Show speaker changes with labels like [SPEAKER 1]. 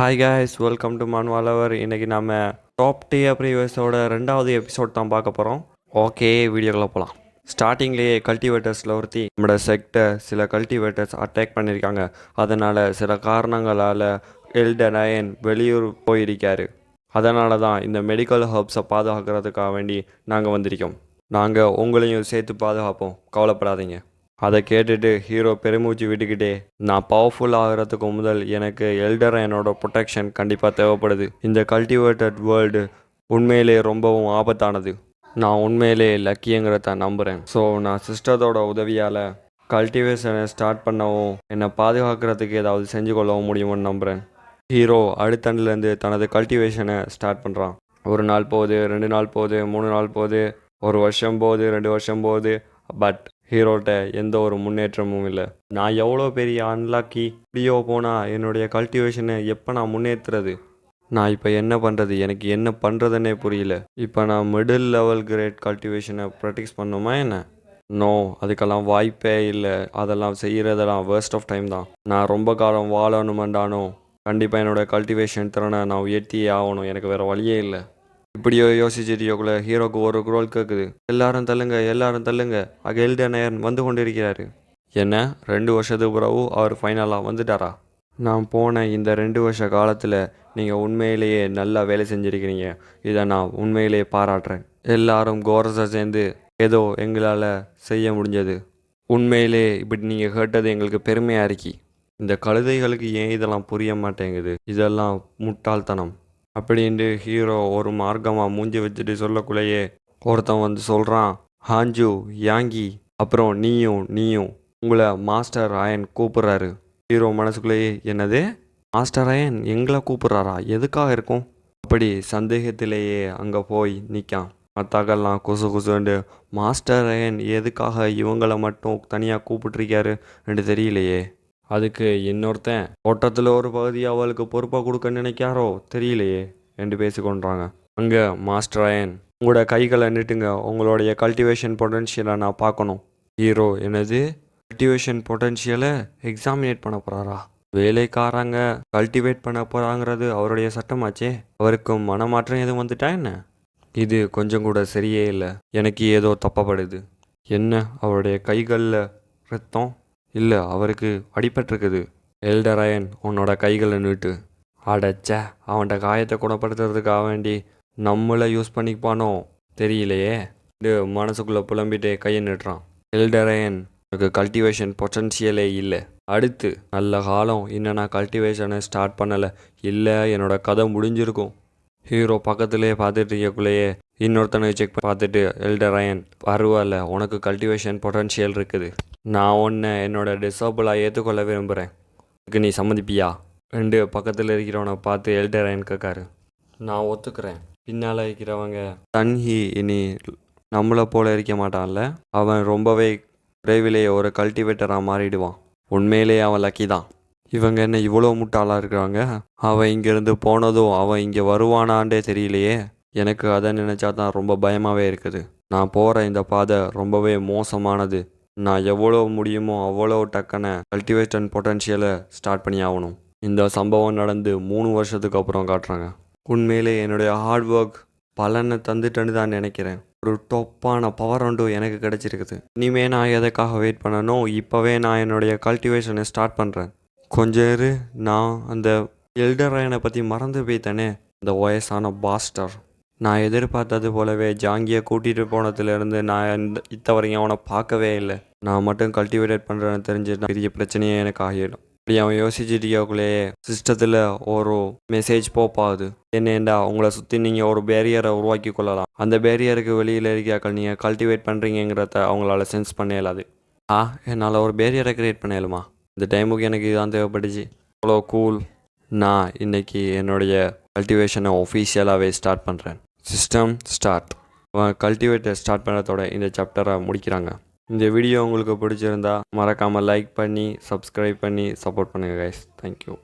[SPEAKER 1] Hi guys, welcome to மன்வாலவர். இன்றைக்கி நம்ம டாப் டியர் ப்ரீவியஸோட 2வது எபிசோட் தான் பார்க்க போகிறோம். ஓகே, வீடியோக்குள்ளே போகலாம். ஸ்டார்டிங்லேயே கல்டிவேட்டர்ஸில் ஒருத்தி நம்மளோட செக்டை சில கல்டிவேட்டர்ஸ் அட்டாக் பண்ணியிருக்காங்க. அதனால் சில காரணங்களால் எல்டர் அயன் வெளியூர் போயிருக்காரு. அதனால தான் இந்த மெடிக்கல் ஹர்ப்ஸை பாதுகாக்கிறதுக்காக வேண்டி நாங்கள் வந்திருக்கோம். நாங்கள் உங்களையும் சேர்த்து பாதுகாப்போம், கவலைப்படாதீங்க. அதை கேட்டுட்டு ஹீரோ பெருமூச்சு விட்டுக்கிட்டே, நான் பவர்ஃபுல் ஆகிறதுக்கு முதல் எனக்கு எல்டர் என்னோட ப்ரொடெக்ஷன் கண்டிப்பாக தேவைப்படுது. இந்த கல்டிவேட்டட் வேர்ல்டு உண்மையிலே ரொம்பவும் ஆபத்தானது. நான் உண்மையிலே லக்கிங்கிறத நம்புகிறேன். ஸோ நான் சிஸ்டத்தோட உதவியால் கல்டிவேஷனை ஸ்டார்ட் பண்ணவும் என்னை பாதுகாக்கிறதுக்கு ஏதாவது செஞ்சு கொள்ளவும் முடியும்னு நம்புகிறேன். ஹீரோ அடுத்தண்டுலேருந்து தனது கல்டிவேஷனை ஸ்டார்ட் பண்ணுறான். 1 நாள் போகுது, 2 நாள் போகுது, 3 நாள் போகுது, 1 வருஷம் போகுது, 2 வருஷம் போகுது. பட் ஹீரோட்ட எந்த ஒரு முன்னேற்றமும் இல்லை. நான் எவ்வளோ பெரிய அன்லாக்கி இப்படியோ போனால் என்னுடைய கல்டிவேஷனை எப்போ நான் முன்னேற்றுறது? நான் இப்போ என்ன பண்ணுறது? எனக்கு என்ன பண்ணுறதுன்னே புரியல. இப்போ நான் மிடில் லெவல் கிரேட் கல்டிவேஷனை ப்ராக்டிஸ் பண்ணுமா என்ன? நோ, அதுக்கெல்லாம் வாய்ப்பே இல்லை. அதெல்லாம் செய்கிறதெல்லாம் வேஸ்ட் ஆஃப் டைம் தான். நான் ரொம்ப காலம் வாழணுமெண்டானோ கண்டிப்பாக என்னோடய கல்டிவேஷன் திறனை நான் உயர்த்தியே ஆகணும். எனக்கு வேறு வழியே இல்லை. இப்படியோ யோசிச்சிட்டியோக்குள்ள ஹீரோக்கு ஒரு குரோல் கேட்குது. எல்லாரும் தள்ளுங்க, எல்லாரும் தள்ளுங்க, எல்டர் அயன் வந்து கொண்டு இருக்கிறாரு. என்ன 2 வருஷத்துக்கு பிறகு அவர் ஃபைனலாக வந்துட்டாரா? நான் போன இந்த 2 வருஷ காலத்தில் நீங்கள் உண்மையிலேயே நல்லா வேலை செஞ்சுருக்கிறீங்க. இதை நான் உண்மையிலேயே பாராட்டுறேன். எல்லாரும் கோரஸை சேர்ந்து ஏதோ எங்களால் செய்ய முடிஞ்சது. உண்மையிலே இப்படி நீங்கள் கேட்டது எங்களுக்கு பெருமையாக இருக்கி. இந்த கழுதைகளுக்கு ஏன் இதெல்லாம் புரிய மாட்டேங்குது? இதெல்லாம் முட்டாள்தனம் அப்படின்ட்டு ஹீரோ ஒரு மார்க்கமாக மூஞ்சி வச்சுட்டு சொல்லக்குள்ளேயே ஒருத்தன் வந்து சொல்கிறான், ஹாஞ்சு, யாங்கி, அப்புறம் நீயும் உங்களை மாஸ்டர் அயன் கூப்பிட்றாரு. ஹீரோ மனசுக்குள்ளேயே, என்னது மாஸ்டர் அயன் எங்களை கூப்பிட்றாரா? எதுக்காக இருக்கும்? அப்படி சந்தேகத்திலேயே அங்கே போய் நிற்கான். மற்றகெல்லாம் குசுண்டு, மாஸ்டர் அயன் எதுக்காக இவங்களை மட்டும் தனியாக கூப்பிட்ருக்காரு என்று தெரியலையே. அதுக்கு இன்னொருத்தன் ஓட்டத்தில் ஒரு பகுதி அவளுக்கு பொறுப்பாக கொடுக்க நினைக்காரோ தெரியலையே என்று பேசிக்கொண்டாங்க. அங்கே மாஸ்டர் அயன், உங்களோட கைகளை நிட்டுங்க, உங்களுடைய கல்டிவேஷன் பொட்டன்ஷியலை நான் பார்க்கணும். ஹீரோ, என்னது கல்டிவேஷன் பொட்டன்ஷியலை எக்ஸாமினேட் பண்ண போகிறாரா? வேலைக்காரங்க கல்டிவேட் பண்ண போகிறாங்கிறது அவருடைய சட்டமாச்சே. அவருக்கு மனமாற்றம் எதுவும் வந்துட்டா என்ன? இது கொஞ்சம் கூட சரியே இல்லை. எனக்கு ஏதோ தப்பப்படுது. என்ன அவருடைய கைகளில் ரத்தம்? இல்லை, அவருக்கு அடிபட்டிருக்குது. எல்டர் அயன், உன்னோட கைகளை நீட்டு. அடைச்ச, அவன்கிட்ட காயத்தை குணப்படுத்துறதுக்காக வேண்டி நம்மளை யூஸ் பண்ணிப்பானோ தெரியலையே. மனசுக்குள்ளே புலம்பிட்டே கையை நீட்டுறான். எல்டர் அயன், எனக்கு கல்டிவேஷன் பொட்டன்ஷியலே இல்லை. அடுத்து நல்ல காலம் இன்னும் நான் கல்டிவேஷனை ஸ்டார்ட் பண்ணலை. இல்லை, என்னோட கதை முடிஞ்சிருக்கும். ஹீரோ பக்கத்துலேயே பார்த்துட்டு இருக்கக்குள்ளேயே இன்னொருத்தனை செக் பார்த்துட்டு, எல்டர் அயன், பரவாயில்ல, உனக்கு கல்டிவேஷன் பொட்டன்ஷியல் இருக்குது. நான் ஒன்று என்னோட டிசபிளாக ஏற்றுக்கொள்ள விரும்புகிறேன். அதுக்கு நீ சம்மதிப்பியா? 2 பக்கத்தில் இருக்கிறவனை பார்த்து எல்டர் அயன் கேட்காரு. நான் ஒத்துக்கிறேன். பின்னால் இருக்கிறவங்க, தன்ஹி இனி நம்மளை போல இருக்க மாட்டான்ல, அவன் ரொம்பவே விரைவிலேயே ஒரு கல்டிவேட்டராக மாறிடுவான். உண்மையிலேயே அவன் லக்கி தான். இவங்க என்ன இவ்வளோ முட்டாளாக இருக்கிறாங்க? அவன் இங்கேருந்து போனதும் அவன் இங்கே வருவானான்டே தெரியலையே. எனக்கு அதை நினச்சா தான் ரொம்ப பயமாகவே இருக்குது. நான் போகிற இந்த பாதை ரொம்பவே மோசமானது. நான் எவ்வளோ முடியுமோ அவ்வளோ டக்குன்னு கல்டிவேஷன் பொட்டன்ஷியலை ஸ்டார்ட் பண்ணி ஆகணும். இந்த சம்பவம் நடந்து 3 வருஷத்துக்கு அப்புறம் காட்டுறாங்க. உண்மையிலே என்னுடைய ஹார்ட் ஒர்க் பலனை தந்துட்டேன்னு தான் நினைக்கிறேன். ஒரு டொப்பான பவர் ஒன்று எனக்கு கிடச்சிருக்குது. இனிமேல் நான் எதுக்காக வெயிட் பண்ணணும்? இப்போவே நான் என்னுடைய கல்டிவேஷனை ஸ்டார்ட் பண்ணுறேன். கொஞ்சம் இரு, நான் அந்த எல்டர் அயனை பற்றி மறந்து போய்த்தானே. இந்த வயசான பாஸ்டர், நான் எதிர்பார்த்தது போலவே ஜாங்கியை கூட்டிகிட்டு போனதுலேருந்து நான் இத்தவரையும் அவனை பார்க்கவே இல்லை. நான் மட்டும் கல்டிவேட் பண்ணுறேன்னு தெரிஞ்சு பெரிய பிரச்சனையே எனக்கு ஆகிடும். அப்படி அவன் யோசிச்சுட்டியோக்குள்ளேயே சிஸ்டத்தில் ஒரு மெசேஜ் போப்பாகுது. என்னேண்டா, உங்களை சுற்றி நீங்கள் ஒரு பேரியரை உருவாக்கி கொள்ளலாம். அந்த பேரியருக்கு வெளியில் இருக்காக்கள் நீங்கள் கல்டிவேட் பண்ணுறீங்கிறத அவங்களால சென்ஸ் பண்ண இயலாது. என்னால் ஒரு பேரியரை க்ரியேட் பண்ண இயலுமா? இந்த டைமுக்கு எனக்கு இதுதான் தேவைப்பட்டுச்சு. அவ்வளோ கூல். நான் இன்றைக்கி என்னுடைய கல்டிவேஷனை ஒஃபிஷியலாகவே ஸ்டார்ட் பண்ணுறேன். System start. கல்டிவேட்டை ஸ்டார்ட் பண்ணுறதோட இந்த சாப்டரை முடிக்கிறாங்க. இந்த வீடியோ உங்களுக்கு பிடிச்சிருந்தா மறக்காமல் லைக் பண்ணி சப்ஸ்கிரைப் பண்ணி சப்போர்ட் பண்ணுங்கள் கைஸ். தேங்க்யூ.